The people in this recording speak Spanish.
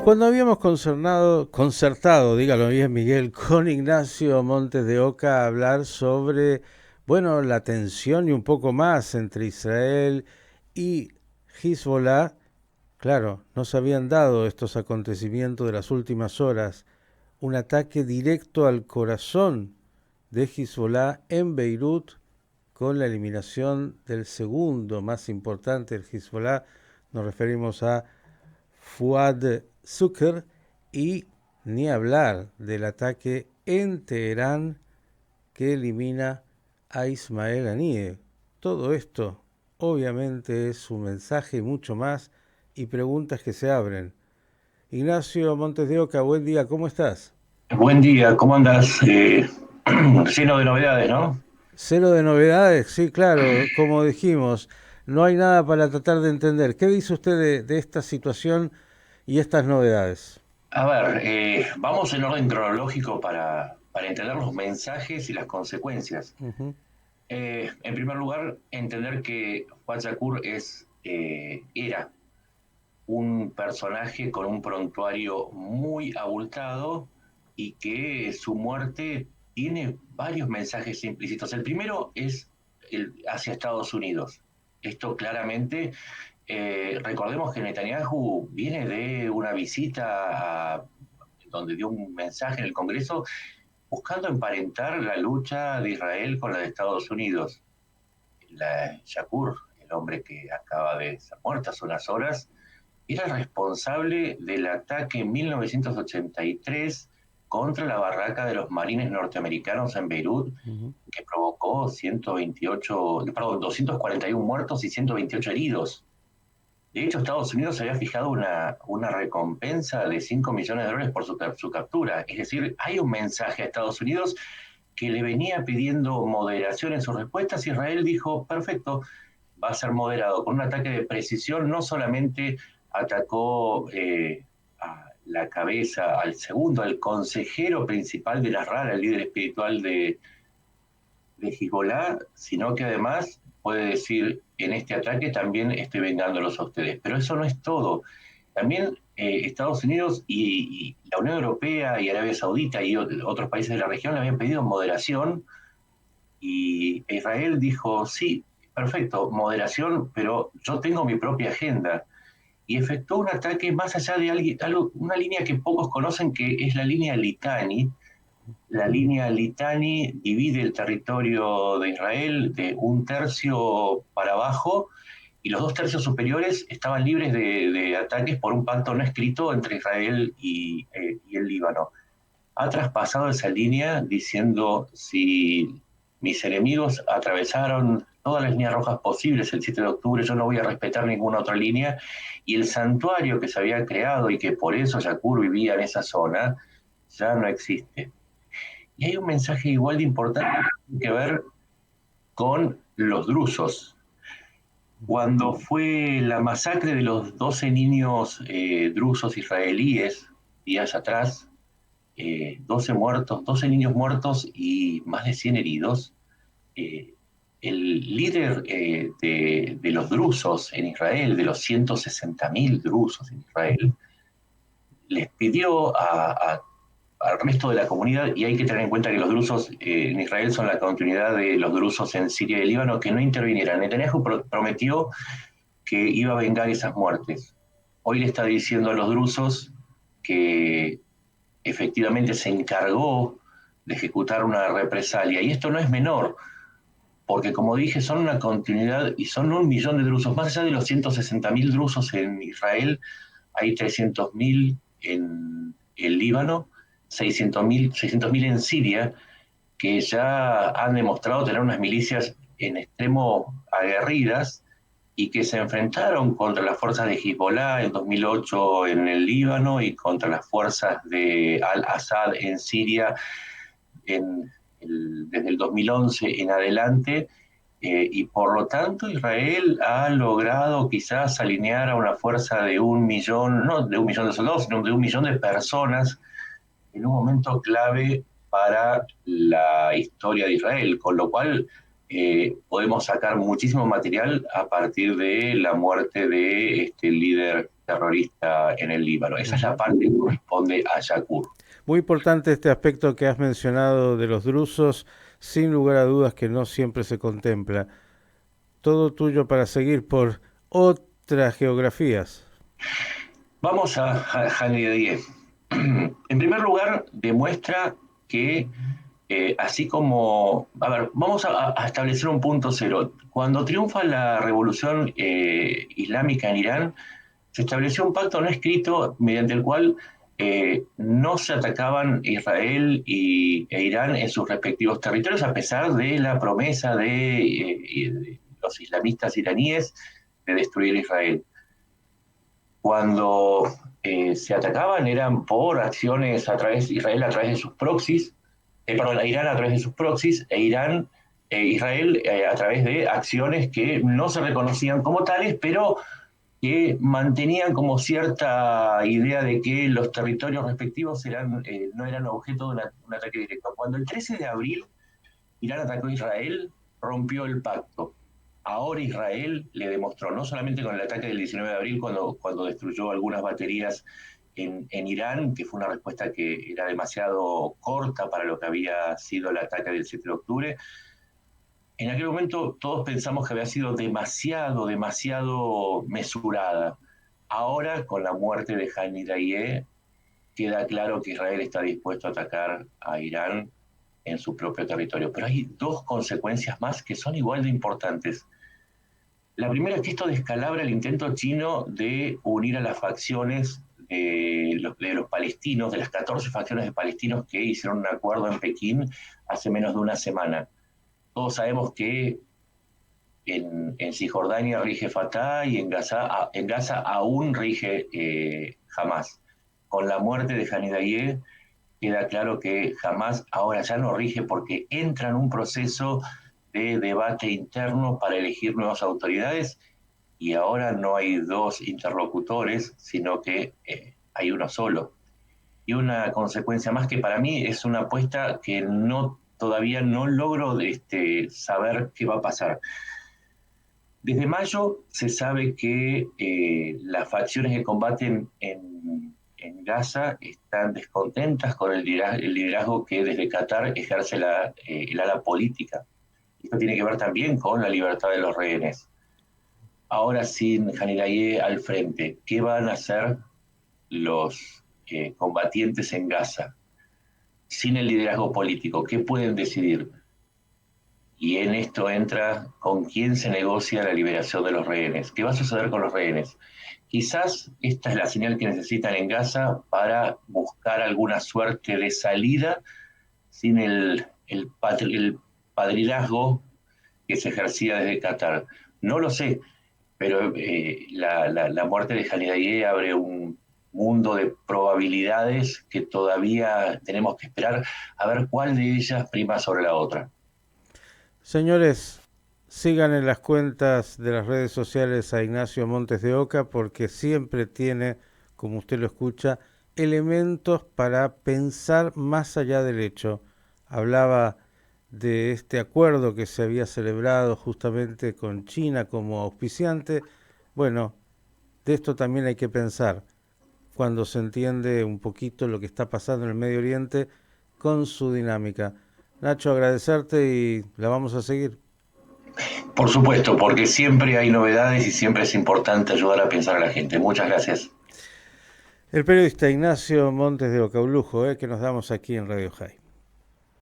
Cuando habíamos concertado, dígalo bien Miguel, con Ignacio Montes de Oca a hablar sobre, bueno, la tensión y un poco más entre Israel y Hezbollah, claro, no se habían dado estos acontecimientos de las últimas horas, un ataque directo al corazón de Hezbollah en Beirut con la eliminación del segundo más importante del Hezbollah, nos referimos a Fuad Zucker, y ni hablar del ataque en Teherán que elimina a Ismael Haniyeh. Todo esto obviamente es un mensaje y mucho más y preguntas que se abren. Ignacio Montes de Oca, buen día, ¿cómo estás? Buen día, ¿cómo andas? Lleno de novedades, ¿no? Cero de novedades, sí, claro, como dijimos, no hay nada para tratar de entender. ¿Qué dice usted de esta situación y estas novedades? A ver, vamos en orden cronológico para entender los mensajes y las consecuencias. Ujú. En primer lugar, entender que Fuad Shakur era un personaje con un prontuario muy abultado y que su muerte tiene varios mensajes implícitos. El primero es hacia Estados Unidos. Esto claramente, recordemos que Netanyahu viene de una visita donde dio un mensaje en el Congreso buscando emparentar la lucha de Israel con la de Estados Unidos. Shakur, el hombre que acaba de ser muerto hace unas horas, era el responsable del ataque en 1983 contra la barraca de los marines norteamericanos en Beirut, Ujú. que provocó 241 muertos y 128 heridos. De hecho, Estados Unidos había fijado una recompensa de $5 millones por su captura. Es decir, hay un mensaje a Estados Unidos que le venía pidiendo moderación en sus respuestas y Israel dijo, perfecto, va a ser moderado con un ataque de precisión. No solamente atacó a la cabeza al segundo, al consejero principal de la RAR, el líder espiritual de Hezbollah, sino que además puede decir, en este ataque también estoy vengándolos a ustedes. Pero eso no es todo. También Estados Unidos y la Unión Europea y Arabia Saudita y otros países de la región le habían pedido moderación y Israel dijo, sí, perfecto, moderación, pero yo tengo mi propia agenda. Y efectuó un ataque más allá de una línea que pocos conocen, que es la línea Litani. La línea Litani divide el territorio de Israel de un tercio para abajo y los dos tercios superiores estaban libres de ataques por un pacto no escrito entre Israel y el Líbano. Ha traspasado esa línea diciendo, si mis enemigos atravesaron todas las líneas rojas posibles el 7 de octubre, yo no voy a respetar ninguna otra línea, y el santuario que se había creado y que por eso Shakur vivía en esa zona ya no existe. Y hay un mensaje igual de importante que tiene que ver con los drusos. Cuando fue la masacre de los 12 niños drusos israelíes días atrás, 12 muertos, 12 niños muertos y más de 100 heridos, eh, el líder de los drusos en Israel, de los 160.000 drusos en Israel, les pidió al resto de la comunidad, y hay que tener en cuenta que los drusos en Israel son la continuidad de los drusos en Siria y el Líbano, que no intervinieran. Netanyahu prometió que iba a vengar esas muertes. Hoy le está diciendo a los drusos que efectivamente se encargó de ejecutar una represalia. Y esto no es menor, porque como dije, son una continuidad y son 1 millón de drusos. Más allá de los 160.000 drusos en Israel, hay 300.000 en el Líbano, 600.000 en Siria, que ya han demostrado tener unas milicias en extremo aguerridas y que se enfrentaron contra las fuerzas de Hezbollah en 2008 en el Líbano y contra las fuerzas de Al-Assad en Siria desde el 2011 en adelante. Y por lo tanto Israel ha logrado quizás alinear a una fuerza de 1 millón, no de 1 millón de soldados, sino de 1 millón de personas en un momento clave para la historia de Israel, con lo cual podemos sacar muchísimo material a partir de la muerte de este líder terrorista en el Líbano. Esa es la parte que corresponde a Shakur. Muy importante este aspecto que has mencionado de los drusos, sin lugar a dudas que no siempre se contempla. Todo tuyo para seguir por otras geografías. Vamos a Haniyeh. En primer lugar, demuestra que así como, a ver, vamos a establecer un punto cero. Cuando triunfa la revolución islámica en Irán, se estableció un pacto no escrito mediante el cual no se atacaban Israel e Irán en sus respectivos territorios, a pesar de la promesa de los islamistas iraníes de destruir Israel. Cuando se atacaban eran por acciones a través de Israel a través de sus proxies, perdón, Irán a través de sus proxies Israel a través de acciones que no se reconocían como tales, pero que mantenían como cierta idea de que los territorios respectivos no eran objeto de un ataque directo. Cuando el 13 de abril Irán atacó a Israel, rompió el pacto. Ahora Israel le demostró, no solamente con el ataque del 19 de abril, cuando destruyó algunas baterías en Irán, que fue una respuesta que era demasiado corta para lo que había sido el ataque del 7 de octubre. En aquel momento todos pensamos que había sido demasiado mesurada. Ahora, con la muerte de Haniyeh, queda claro que Israel está dispuesto a atacar a Irán en su propio territorio. Pero hay dos consecuencias más que son igual de importantes. La primera es que esto descalabra el intento chino de unir a las facciones de los palestinos, de las 14 facciones de palestinos que hicieron un acuerdo en Pekín hace menos de una semana. Todos sabemos que en Cisjordania rige Fatah y en Gaza aún rige Hamas. Con la muerte de Haniyeh queda claro que Hamas ahora ya no rige porque entra en un proceso de debate interno para elegir nuevas autoridades y ahora no hay dos interlocutores, sino que hay uno solo. Y una consecuencia más que para mí es una apuesta que todavía no logro saber qué va a pasar. Desde mayo se sabe que las facciones que combaten en Gaza están descontentas con el liderazgo que desde Qatar ejerce el ala política. Esto tiene que ver también con la libertad de los rehenes. Ahora sin Haniyeh al frente, ¿qué van a hacer los combatientes en Gaza? Sin el liderazgo político, ¿qué pueden decidir? Y en esto entra con quién se negocia la liberación de los rehenes. ¿Qué va a suceder con los rehenes? Quizás esta es la señal que necesitan en Gaza para buscar alguna suerte de salida sin el padrinazgo que se ejercía desde Qatar. No lo sé, pero la muerte de Haniyeh abre un mundo de probabilidades que todavía tenemos que esperar a ver cuál de ellas prima sobre la otra. Señores, sigan en las cuentas de las redes sociales a Ignacio Montes de Oca porque siempre tiene, como usted lo escucha, elementos para pensar más allá del hecho. Hablaba de este acuerdo que se había celebrado justamente con China como auspiciante. Bueno, de esto también hay que pensar cuando se entiende un poquito lo que está pasando en el Medio Oriente con su dinámica. Nacho, agradecerte y la vamos a seguir. Por supuesto, porque siempre hay novedades y siempre es importante ayudar a pensar a la gente. Muchas gracias. El periodista Ignacio Montes de Oca, que nos damos aquí en Radio High.